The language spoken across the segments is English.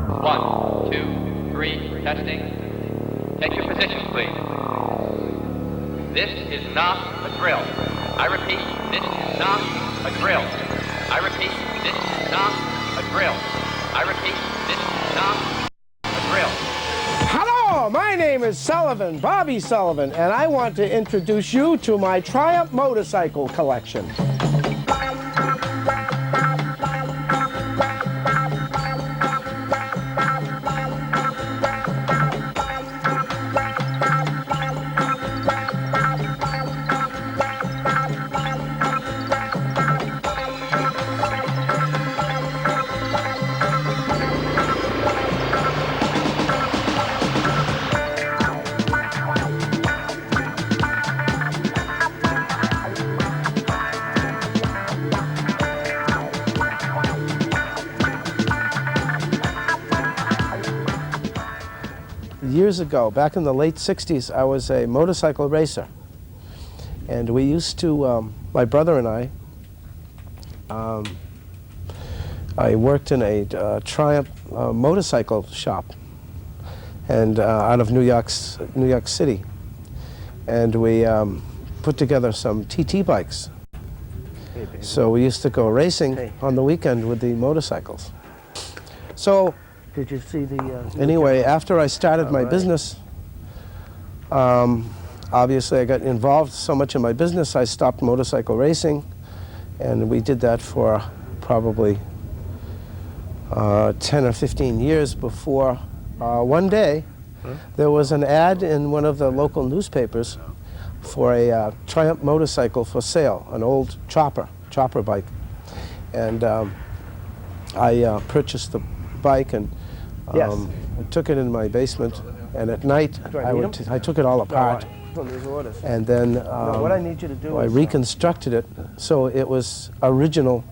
1, 2, 3, testing. Take your positions, please. This is not a drill. I repeat, this is not a drill. I repeat, this is not a drill. I repeat, this is not a drill. Hello, my name is Sullivan, Bobby Sullivan, and I want to introduce you to my Triumph motorcycle collection. Years ago, back in the late 60s, I was a motorcycle racer. And we used to, my brother and I worked in a Triumph motorcycle shop and out of New York City. And we put together some TT bikes. So we used to go racing on the weekend with the motorcycles. So did you see the... anyway, after I started my business, obviously I got involved so much in my business, I stopped motorcycle racing, and we did that for probably 10 or 15 years before one day there was an ad in one of the local newspapers for a Triumph motorcycle for sale, an old chopper bike. And I purchased the bike and I took it in my basement, and at night I took it all apart, and then what I need you to do I is, reconstructed it so it was original,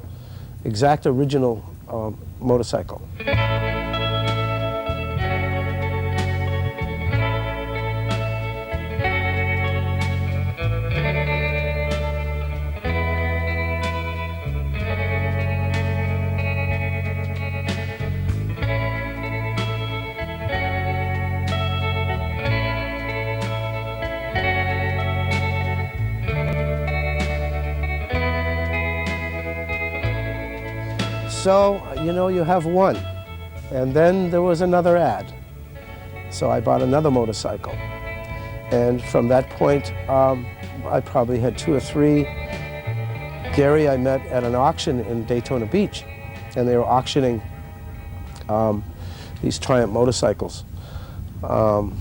exact original motorcycle. So, you know, you have one. And then there was another ad. So I bought another motorcycle. And from that point, I probably had 2 or 3. Gary I met at an auction in Daytona Beach, and they were auctioning these Triumph motorcycles. And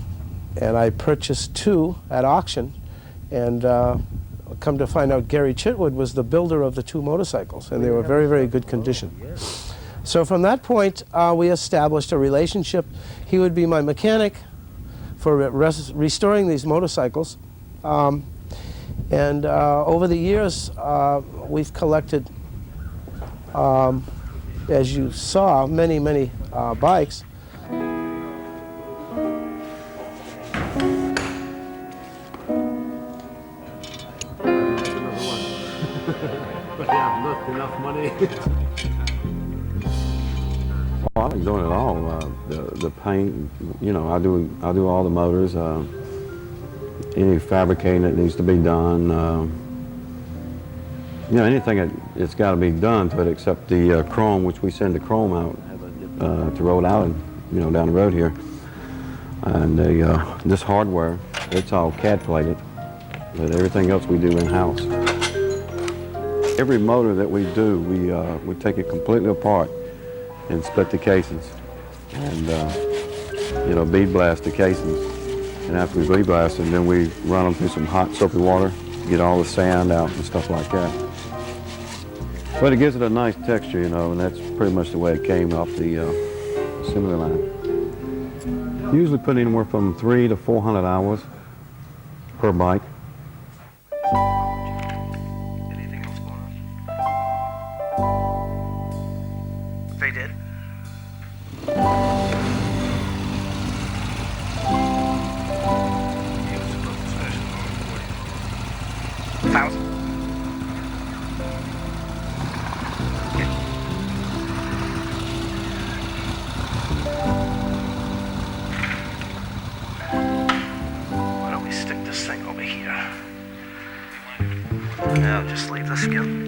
I purchased 2 at auction, and come to find out Gary Chitwood was the builder of the 2 motorcycles, and they were very, very good condition. So from that point, we established a relationship. He would be my mechanic for restoring these motorcycles. And over the years, we've collected, as you saw, many, many bikes. But yeah, look, enough money. Well, I like doing it all. The paint, you know, I do all the motors. Any fabricating that needs to be done. You know, anything it's got to be done to it, except the chrome, which we send the chrome out to Rhode Island, you know, down the road here. And this hardware, it's all CAD plated, but everything else we do in house. Every motor that we do, we take it completely apart and split the casings, and you know, bead blast the casings. And after we bead blast them, then we run them through some hot soapy water, get all the sand out and stuff like that. But it gives it a nice texture, you know, and that's pretty much the way it came off the assembly line. Usually put anywhere from 300 to 400 hours per bike. They did? $1,000. just leave the skin.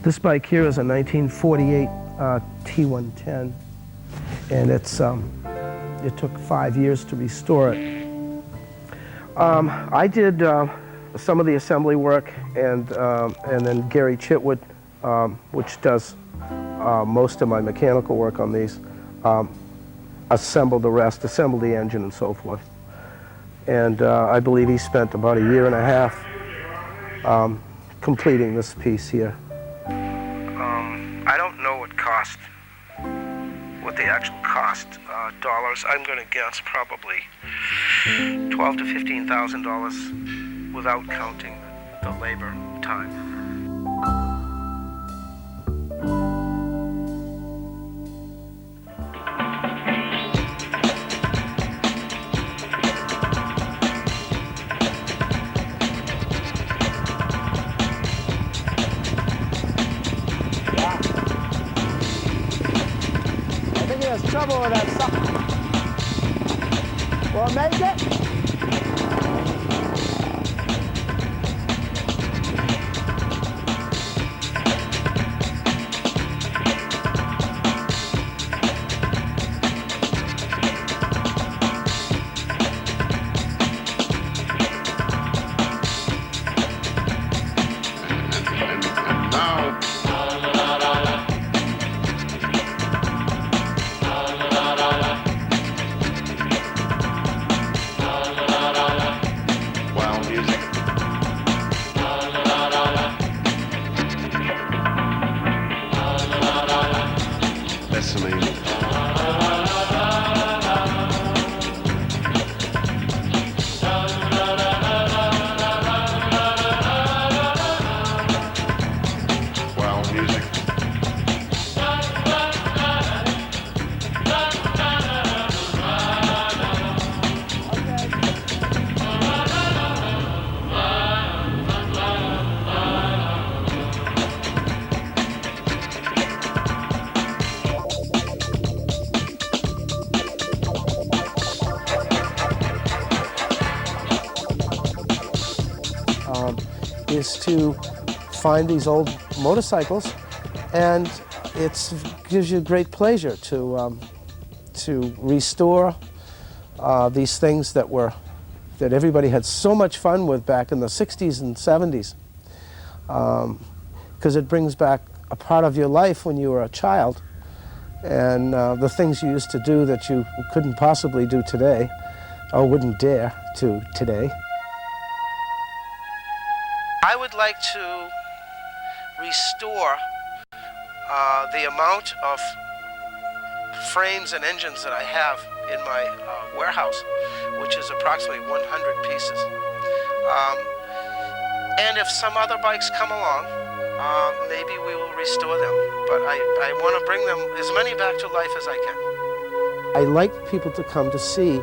This bike here is a 1948 T110, and it took 5 years to restore it. I did some of the assembly work, and then Gary Chitwood, which does most of my mechanical work on these, assembled the rest, assembled the engine and so forth. And I believe he spent about a year and a half completing this piece here. I don't know what the actual cost, dollars. I'm going to guess probably $12,000 to $15,000 without counting the labor time. There's trouble with that sucker. Will it make it? That's amazing. Wow, music. Is to find these old motorcycles, and it gives you great pleasure to restore these things that everybody had so much fun with back in the 60s and 70s, because it brings back a part of your life when you were a child, and the things you used to do that you couldn't possibly do today, or wouldn't dare to today. I would like to restore the amount of frames and engines that I have in my warehouse, which is approximately 100 pieces. And if some other bikes come along, maybe we will restore them. But I want to bring them, as many back to life as I can. I like people to come to see,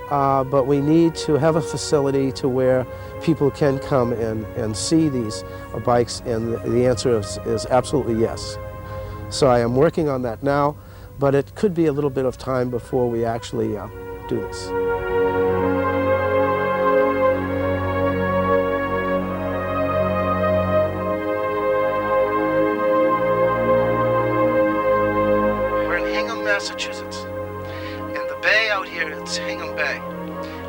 but we need to have a facility to where people can come and see these bikes, and the answer is absolutely yes. So I am working on that now, but it could be a little bit of time before we actually do this. We're in Hingham, Massachusetts, and the bay out here is Hingham Bay,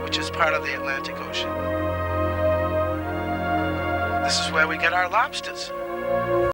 which is part of the Atlantic Ocean. This is where we get our lobsters.